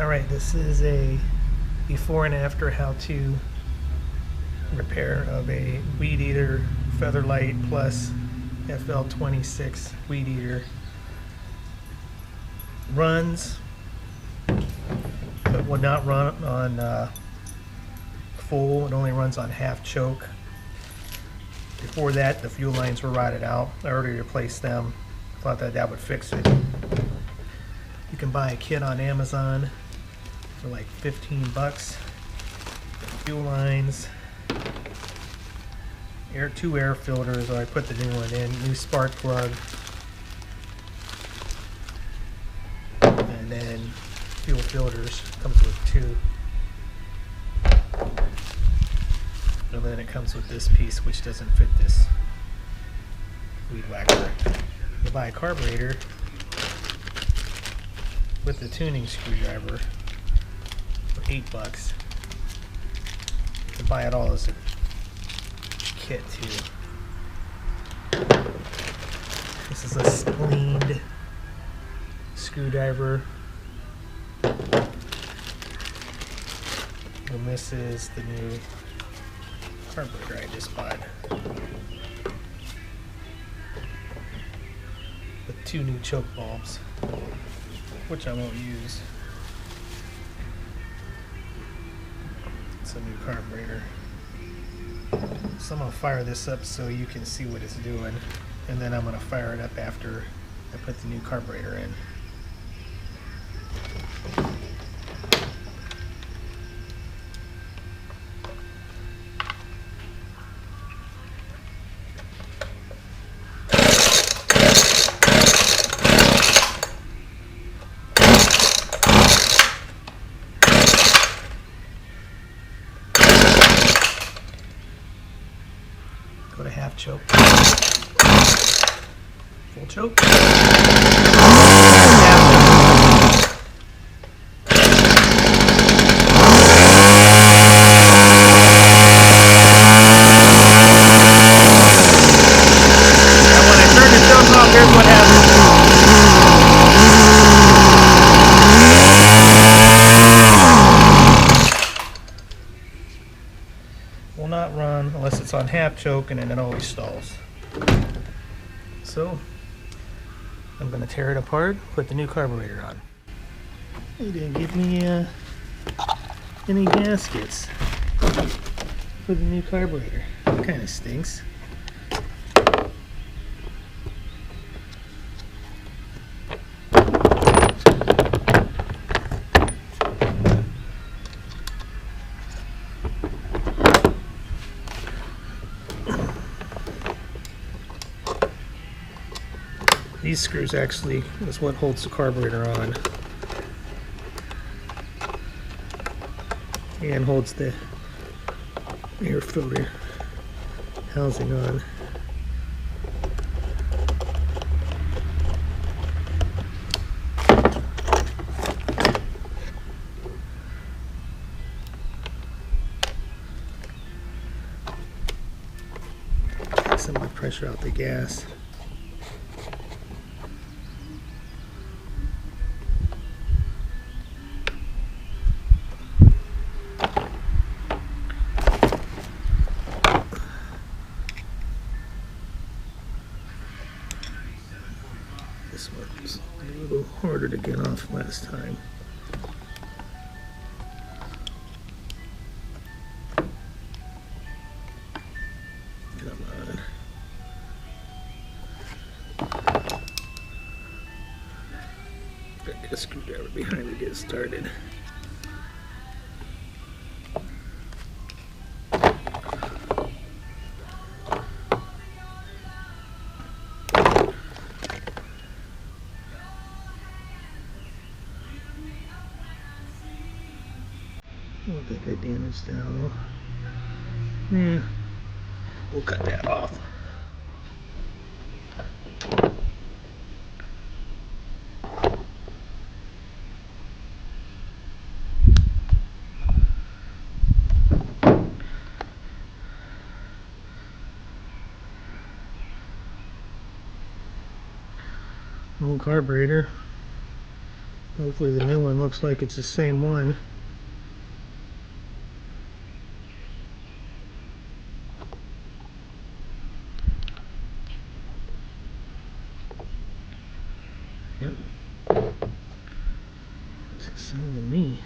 Alright, this is a before and after how-to repair of a Weed Eater FeatherLite Plus FL26 Weed Eater. Runs, but will not run on full. It only runs on half choke. Before that, the fuel lines were rotted out. I already replaced them. Thought that would fix it. You can buy a kit on Amazon for like 15 bucks. Fuel lines, two air filters. I put the new one in. New spark plug, and then fuel filters. Comes with two. And then it comes with this piece, which doesn't fit this weed whacker. You buy a carburetor with the tuning screwdriver for 8 bucks. You can buy it all as a kit too. This is a splened screwdriver. And this is the new carburetor I just bought. With 2 new choke bulbs, which I won't use. It's a new carburetor. So I'm going to fire this up so you can see what it's doing, and then I'm going to fire it up after I put the new carburetor in. Go to half choke, full choke, and when I turn the choke off, here's what happens. Will not run unless it's on half choke, and then it always stalls. So I'm going to tear it apart, put the new carburetor on. They didn't give me any gaskets for the new carburetor. That kind of stinks. These screws actually is what holds the carburetor on and holds the air filter housing on. Some of the pressure out the gas. This one's a little harder to get off last time. Come on. Gotta get a screwdriver behind to get started. I don't think I damaged that all. Yeah, we'll cut that off. Old carburetor. Hopefully the new one looks like it's the same one. Yep. Looks the same to me.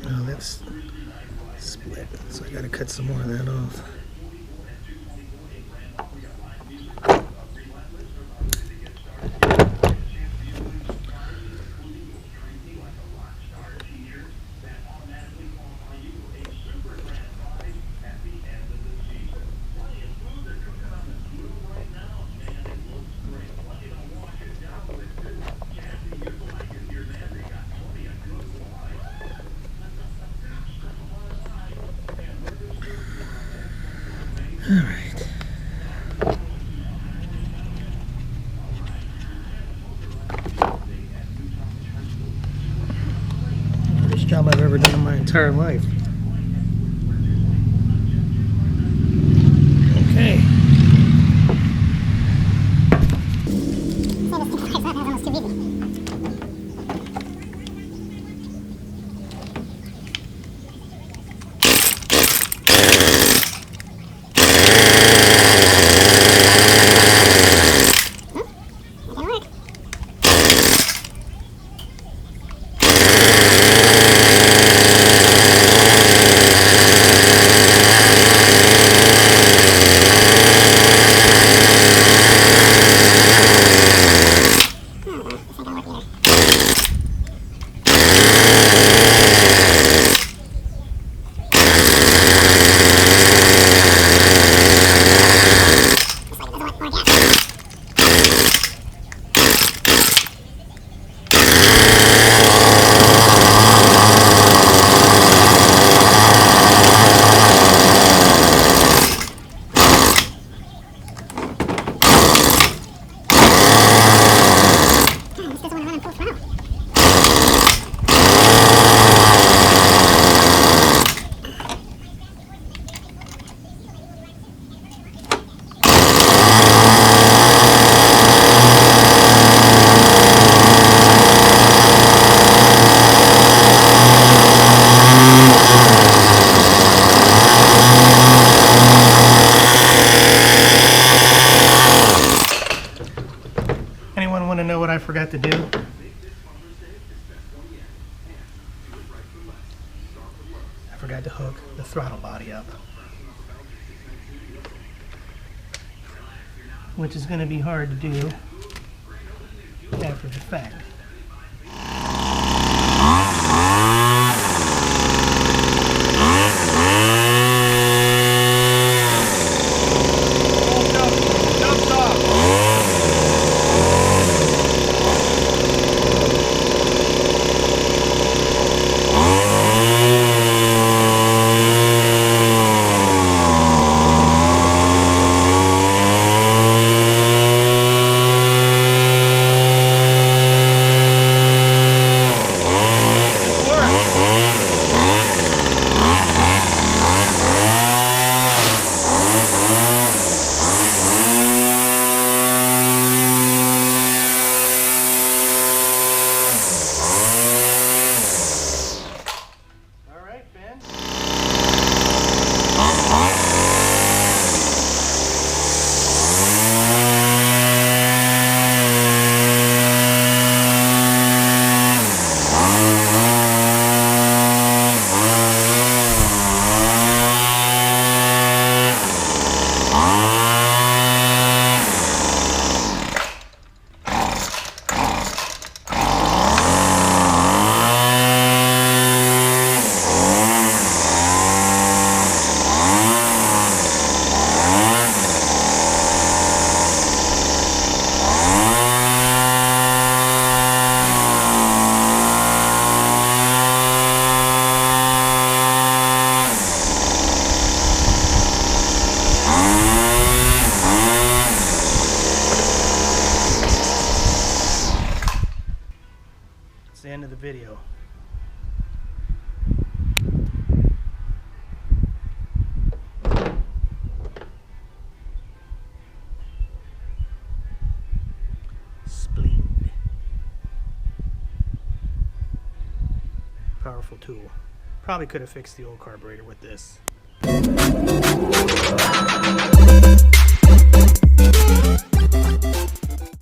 Now that's split, so I gotta cut some more of that off. All right. First job I've ever done in my entire life. Okay. Anyone want to know what I forgot to do? I forgot to hook the throttle body up, which is going to be hard to do after the fact. video. Spleen. Powerful tool. Probably could have fixed the old carburetor with this.